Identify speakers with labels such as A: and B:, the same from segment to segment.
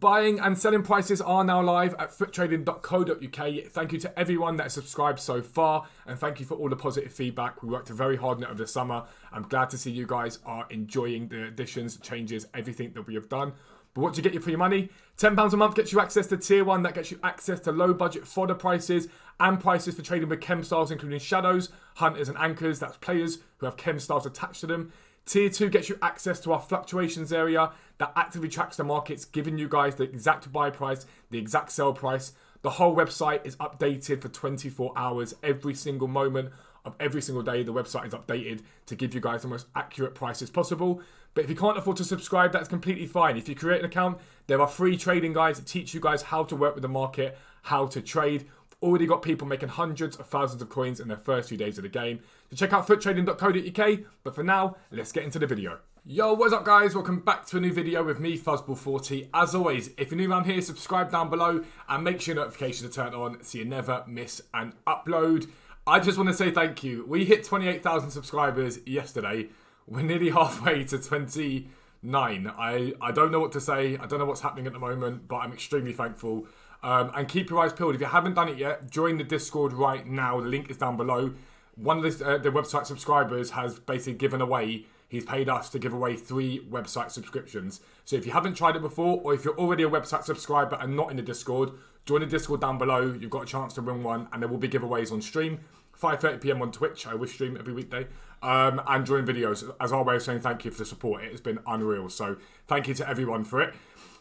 A: Buying and selling prices are now live at foottrading.co.uk. Thank you to everyone that has subscribed so far, and thank you for all the positive feedback. We worked very hard on it over the summer. I'm glad to see you guys are enjoying the additions, changes, everything that we have done. But what do you get for your money? £10 a month gets you access to Tier 1. That gets you access to low-budget fodder prices and prices for trading with chem styles, including shadows, hunters and anchors. That's players who have chem styles attached to them. Tier 2 gets you access to our fluctuations area that actively tracks the markets, giving you guys the exact buy price, the exact sell price. The whole website is updated for 24 hours. Every single moment of every single day, the website is updated to give you guys the most accurate prices possible. But if you can't afford to subscribe, that's completely fine. If you create an account, there are free trading guides that teach you guys how to work with the market, how to trade. Already got people making hundreds of thousands of coins in their first few days of the game. So check out foottrading.co.uk. But for now, let's get into the video. Yo, what's up guys? Welcome back to a new video with me, Fuzzball40. As always, if you're new around here, subscribe down below and make sure notifications are turned on so you never miss an upload. I just want to say thank you. We hit 28,000 subscribers yesterday. We're nearly halfway to 29. I don't know what to say. I don't know what's happening at the moment, but I'm extremely thankful. And keep your eyes peeled. If you haven't done it yet, join the Discord right now. The link is down below. One of the website subscribers has basically given away, he's paid us to give away 3 website subscriptions. So if you haven't tried it before, or if you're already a website subscriber and not in the Discord, join the Discord down below. You've got a chance to win one, and there will be giveaways on stream. 5:30 PM on Twitch. I will stream every weekday. And during videos, as our way of saying thank you for the support. It has been unreal. So thank you to everyone for it.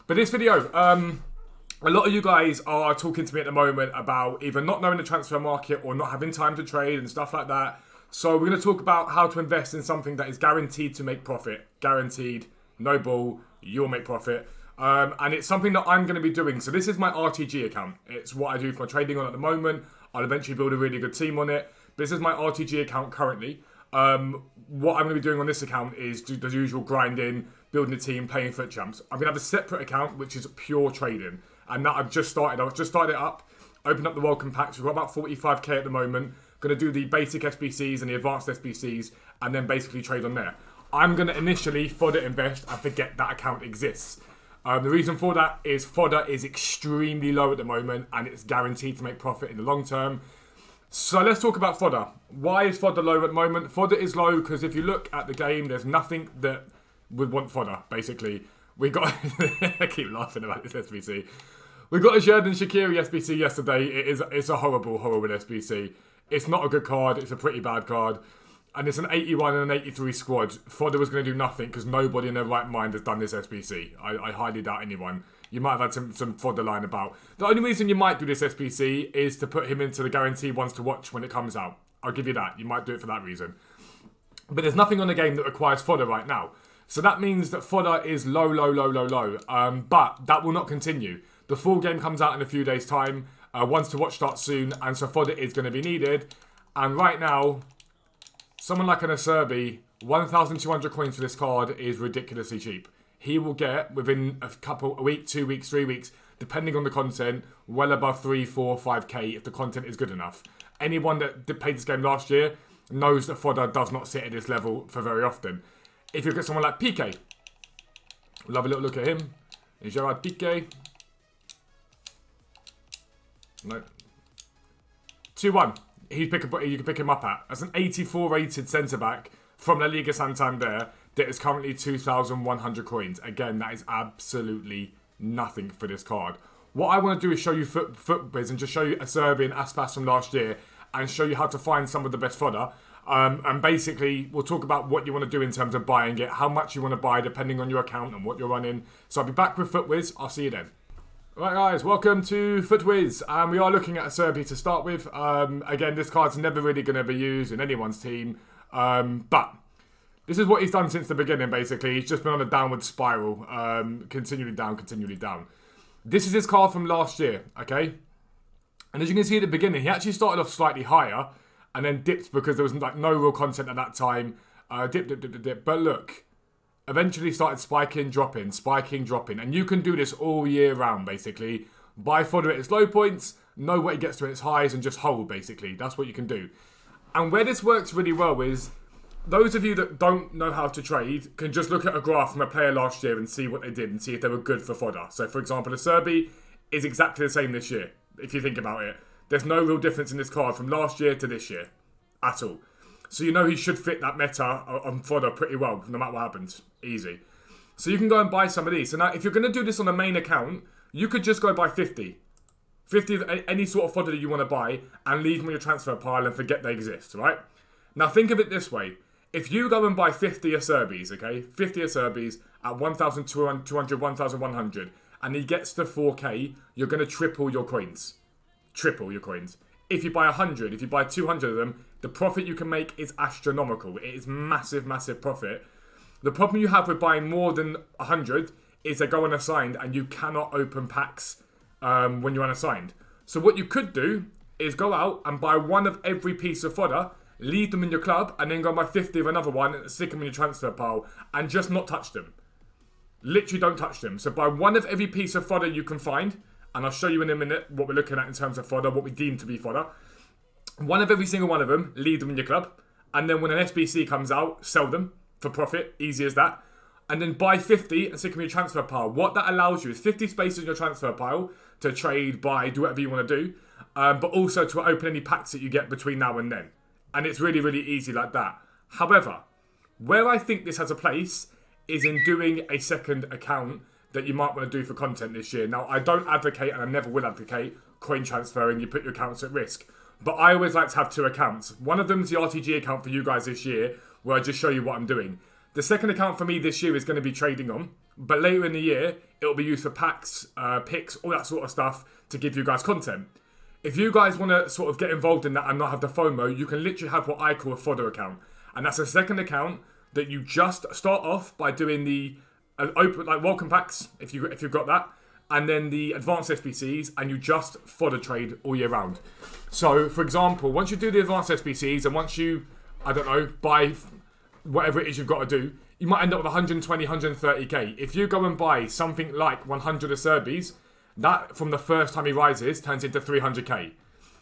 A: But this video, a lot of you guys are talking to me at the moment about either not knowing the transfer market or not having time to trade and stuff like that. So we're going to talk about how to invest in something that is guaranteed to make profit. Guaranteed, no bull, you'll make profit. And it's something that I'm going to be doing. So this is my RTG account. It's what I do for my trading on at the moment. I'll eventually build a really good team on it. But this is my RTG account currently. What I'm going to be doing on this account is do the usual grinding, building a team, playing foot champs. I'm going to have a separate account which is pure trading. And that I've just started. I've just started it up, opened up the welcome packs. We've got about 45k at the moment. Going to do the basic SBCs and the advanced SBCs and then basically trade on there. I'm going to initially fodder invest and forget that account exists. The reason for that is fodder is extremely low at the moment and it's guaranteed to make profit in the long term. So let's talk about fodder. Why is fodder low at the moment? Fodder is low because if you look at the game, there's nothing that would want fodder, basically. We got... I keep laughing about this SBC. We got a Xherdan Shaqiri SBC yesterday. It's a horrible, horrible SBC. It's not a good card. It's a pretty bad card. And it's an 81 and an 83 squad. Fodder was going to do nothing because nobody in their right mind has done this SBC. I highly doubt anyone. You might have had some fodder lying about. The only reason you might do this SBC is to put him into the guaranteed ones to watch when it comes out. I'll give you that. You might do it for that reason. But there's nothing on the game that requires fodder right now. So that means that fodder is low. But that will not continue. The full game comes out in a few days' time. Ones to watch starts soon. And so fodder is going to be needed. And right now, someone like an Acerbi, 1,200 coins for this card is ridiculously cheap. He will get, within a week, 2 weeks, 3 weeks, depending on the content, well above 3, 4, 5k if the content is good enough. Anyone that played this game last year knows that fodder does not sit at this level for very often. If you look at someone like Piqué, we'll have a little look at him. Gerard Piqué. No. 2-1. You can pick him up at. That's an 84 rated centre-back from La Liga Santander that is currently 2,100 coins. Again, that is absolutely nothing for this card. What I want to do is show you FootWiz and just show you a Serbian Aspas from last year and show you how to find some of the best fodder. And basically, we'll talk about what you want to do in terms of buying it, how much you want to buy depending on your account and what you're running. So I'll be back with FootWiz. I'll see you then. Right guys, welcome to FootWiz. We are looking at a Serbia to start with. Again, this card's never really going to be used in anyone's team. But this is what he's done since the beginning, basically. He's just been on a downward spiral. Continually down. This is his card from last year, okay? And as you can see at the beginning, he actually started off slightly higher and then dipped because there was like no real content at that time. Dip. But look, eventually started spiking, dropping. And you can do this all year round, basically. Buy fodder at its low points, know what it gets to its highs, and just hold, basically. That's what you can do. And where this works really well is those of you that don't know how to trade can just look at a graph from a player last year and see what they did and see if they were good for fodder. So, for example, the Serbi is exactly the same this year, if you think about it. There's no real difference in this card from last year to this year at all. So you know he should fit that meta on fodder pretty well, no matter what happens. Easy. So you can go and buy some of these. So now, if you're going to do this on the main account, you could just go buy 50. 50 of any sort of fodder that you want to buy and leave them on your transfer pile and forget they exist, right? Now, think of it this way. If you go and buy 50 Acerbi's, okay? 50 Acerbi's at 1,200, 1,100, and he gets to 4k, you're going to triple your coins. Triple your coins. If you buy 100, if you buy 200 of them, the profit you can make is astronomical. It is massive, massive profit. The problem you have with buying more than 100 is they go unassigned and you cannot open packs when you're unassigned. So what you could do is go out and buy one of every piece of fodder, leave them in your club, and then go buy 50 of another one and stick them in your transfer pile and just not touch them. Literally don't touch them. So buy one of every piece of fodder you can find, and I'll show you in a minute what we're looking at in terms of fodder, what we deem to be fodder. One of every single one of them, leave them in your club, and then when an SBC comes out, sell them for profit, easy as that. And then buy 50 and stick them in your transfer pile. What that allows you is 50 spaces in your transfer pile to trade, buy, do whatever you want to do, but also to open any packs that you get between now and then. And it's really, really easy like that. However, where I think this has a place is in doing a second account that you might want to do for content this year. Now, I don't advocate, and I never will advocate, coin transferring. You put your accounts at risk. But I always like to have two accounts. One of them is the RTG account for you guys this year, where I just show you what I'm doing. The second account for me this year is going to be trading on. But later in the year, it'll be used for packs, picks, all that sort of stuff to give you guys content. If you guys want to sort of get involved in that and not have the FOMO, you can literally have what I call a fodder account. And that's a second account that you just start off by doing the open, like welcome packs, if you've got that, and then the advanced SBCs, and you just fodder trade all year round. So, for example, once you do the advanced SBCs, and once you, I don't know, buy whatever it is you've got to do, you might end up with 120, 130k. If you go and buy something like 100 Acerbi's, that, from the first time he rises, turns into 300k.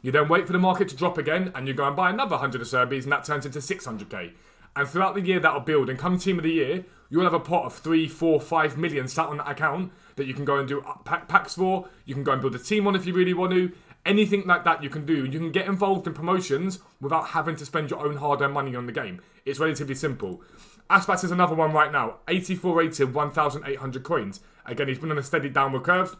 A: You then wait for the market to drop again, and you go and buy another 100 Acerbi's, and that turns into 600k. And throughout the year, that'll build. And come team of the year, you'll have a pot of 3, 4, 5 million sat on that account that you can go and do packs for. You can go and build a team on if you really want to. Anything like that you can do. You can get involved in promotions without having to spend your own hard-earned money on the game. It's relatively simple. Aspas is another one right now. 84 rated, 1,800 coins. Again, he's been on a steady downward curve.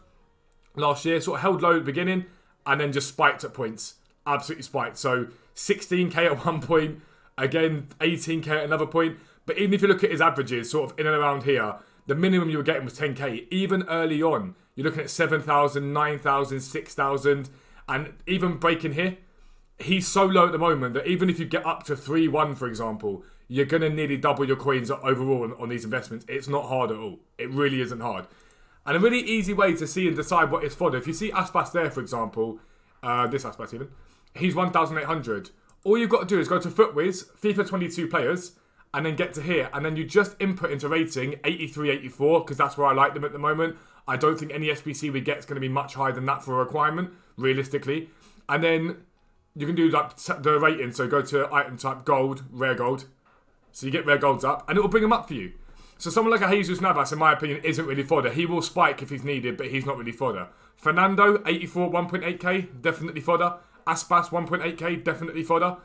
A: Last year, sort of held low at the beginning and then just spiked at points. Absolutely spiked. So 16k at one point, again 18k at another point. But even if you look at his averages, sort of in and around here, the minimum you were getting was 10k. Even early on, you're looking at 7,000, 9,000, 6,000, and even breaking here, he's so low at the moment that even if you get up to 3-1, for example, you're going to nearly double your coins overall on these investments. It's not hard at all. It really isn't hard. And a really easy way to see and decide what is fodder. If you see Aspas there, for example, this Aspas even, he's 1,800. All you've got to do is go to FootWiz, FIFA 22 players, and then get to here. And then you just input into rating 83, 84, because that's where I like them at the moment. I don't think any SBC we get is going to be much higher than that for a requirement, realistically. And then you can do like the rating. So go to item type gold, rare gold. So you get rare golds up, and it will bring them up for you. So someone like a Jesus Navas, in my opinion, isn't really fodder. He will spike if he's needed, but he's not really fodder. Fernando, 84, 1.8k, definitely fodder. Aspas, 1.8k, definitely fodder.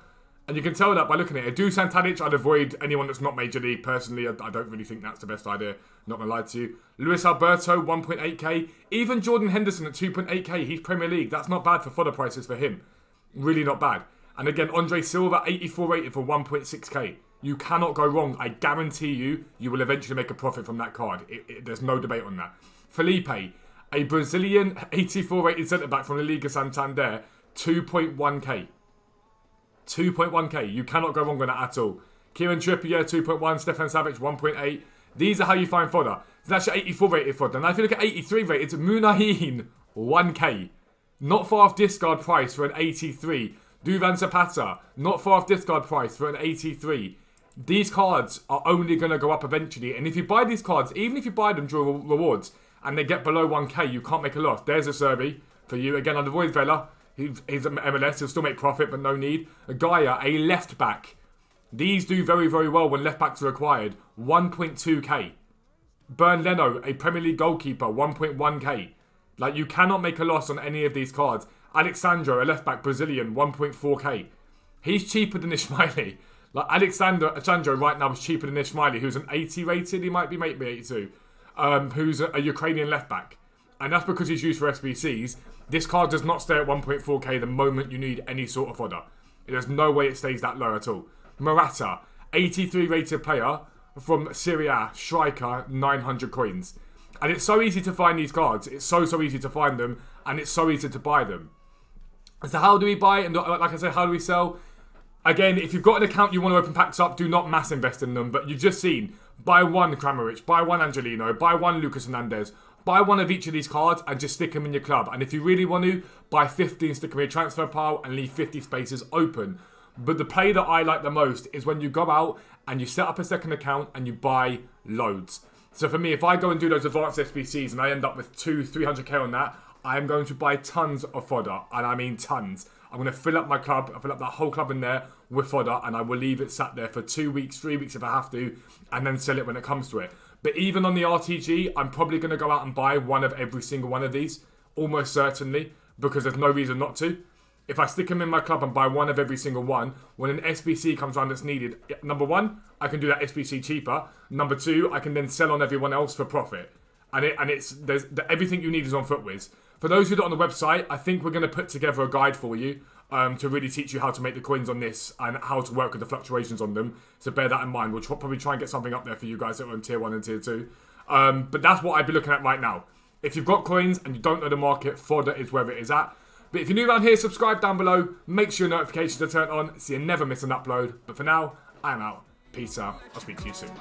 A: And you can tell that by looking at it. Dusan Tadic, I'd avoid anyone that's not Major League. Personally, I don't really think that's the best idea. Not going to lie to you. Luis Alberto, 1.8k. Even Jordan Henderson at 2.8k. He's Premier League. That's not bad for fodder prices for him. Really not bad. And again, Andre Silva, 84 rated for 1.6k. You cannot go wrong. I guarantee you, you will eventually make a profit from that card. There's no debate on that. Felipe, a Brazilian 84 rated centre-back from La Liga Santander, 2.1k. 2.1k. You cannot go wrong with that at all. Kieran Trippier, 2.1. Stefan Savic, 1.8. These are how you find fodder. That's your 84 rated fodder. Now, if you look at 83 rated, it's Munahin, 1k. Not far off discard price for an 83. Duvan Zapata, not far off discard price for an 83. These cards are only going to go up eventually. And if you buy these cards, even if you buy them during rewards and they get below 1k, you can't make a loss. There's a Serbi for you. Again, I'd avoid Vela. He's MLS. He'll still make profit, but no need. A Gaia, a left back. These do very, very well when left backs are acquired. 1.2k. Bern Leno, a Premier League goalkeeper, 1.1k. Like, you cannot make a loss on any of these cards. Alexandro, a left back, Brazilian, 1.4k. He's cheaper than Ismaili. Like, Alexandro right now is cheaper than Ismaili, who's an 80 rated. He might be maybe 82. Who's a Ukrainian left back. And that's because he's used for SBCs. This card does not stay at 1.4k the moment you need any sort of fodder. There's no way it stays that low at all. Morata, 83 rated player from Serie A, striker, 900 coins. And it's so easy to find these cards. It's so easy to find them. And it's so easy to buy them. So how do we buy? And like I said, how do we sell? Again, if you've got an account you want to open packs up, do not mass invest in them. But you've just seen, buy one Kramaric, buy one Angelino, buy one Lucas Hernandez. Buy one of each of these cards and just stick them in your club. And if you really want to, buy 15, stick them in your transfer pile and leave 50 spaces open. But the play that I like the most is when you go out and you set up a second account and you buy loads. So for me, if I go and do those advanced SBCs and I end up with 200-300k on that, I am going to buy tons of fodder. And I mean tons. I'm going to fill up my club, I'll fill up that whole club in there with fodder, and I will leave it sat there for 2 weeks, 3 weeks if I have to, and then sell it when it comes to it. But even on the RTG, I'm probably going to go out and buy one of every single one of these, almost certainly, because there's no reason not to. If I stick them in my club and buy one of every single one, when an SBC comes around that's needed, number one, I can do that SBC cheaper. Number two, I can then sell on everyone else for profit. And everything you need is on FootWiz. For those who are not on the website, I think we're going to put together a guide for you to really teach you how to make the coins on this and how to work with the fluctuations on them. So bear that in mind. We'll probably try and get something up there for you guys that are on tier 1 and tier 2. But that's what I'd be looking at right now. If you've got coins and you don't know the market, fodder is where it is at. But if you're new around here, subscribe down below. Make sure your notifications are turned on so you never miss an upload. But for now, I'm out. Peace out. I'll speak to you soon.